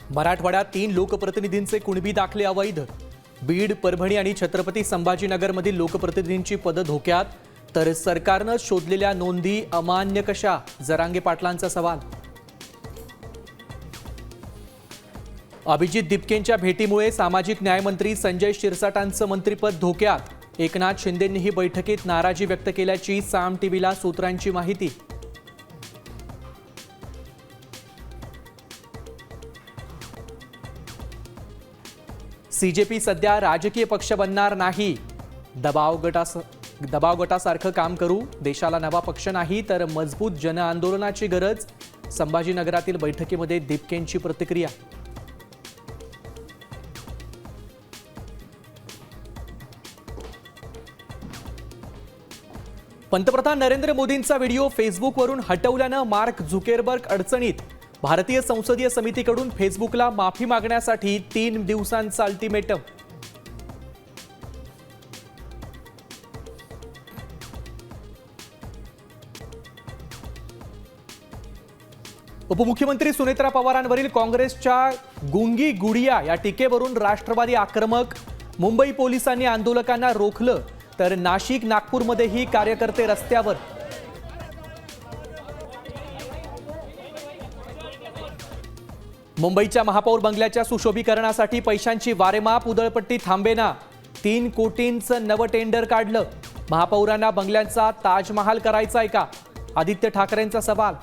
मराठवाड्यात 3 लोकप्रतिनिधींचे कुणबी दाखले अवैध। बीड, परभणी आणि छत्रपती संभाजीनगरमधील लोकप्रतिनिधींची पदं धोक्यात, तर सरकारनं शोधलेल्या नोंदी अमान्य कशा? जरांगे पाटलांचा सवाल। अभिजित दिपकेंच्या भेटीमुळे सामाजिक न्याय मंत्री संजय शिरसाटांचं मंत्रिपद धोक्यात। एकनाथ शिंदेंनीही बैठकीत नाराजी व्यक्त केल्याची साम टीव्हीला सूत्रांची माहिती। सीजेपी सध्या राजकीय पक्ष बनणार नाही। दबाव गटासारखं काम करू। देशाला नवा पक्ष नाही तर मजबूत जनआंदोलनाची गरज। संभाजीनगरातील बैठकीमध्ये दिपकेंची प्रतिक्रिया। पंतप्रधान नरेंद्र मोदींचा व्हिडिओ फेसबुकवरून हटवल्यानं मार्क झुकेरबर्ग अडचणीत। भारतीय संसदीय समितीकडून फेसबुकला माफी मागण्यासाठी 3 दिवसांचा अल्टिमेटम। उपमुख्यमंत्री सुनेत्रा पवारांवरील काँग्रेसच्या गुंगी गुडिया या टीकेवरून राष्ट्रवादी आक्रमक। मुंबई पोलिसांनी आंदोलकांना रोखलं, तर नाशिक, नागपूरमध्येही कार्यकर्ते रस्त्यावर। मुंबईच्या महापौर बंगल्याच्या सुशोभीकरणासाठी पैशांची वारेमाप। उधळपट्टी थांबेना। 3 कोटींचं नवं टेंडर काढलं। महापौरांना बंगल्यांचा ताजमहाल करायचाय का? आदित्य ठाकरेंचा सवाल।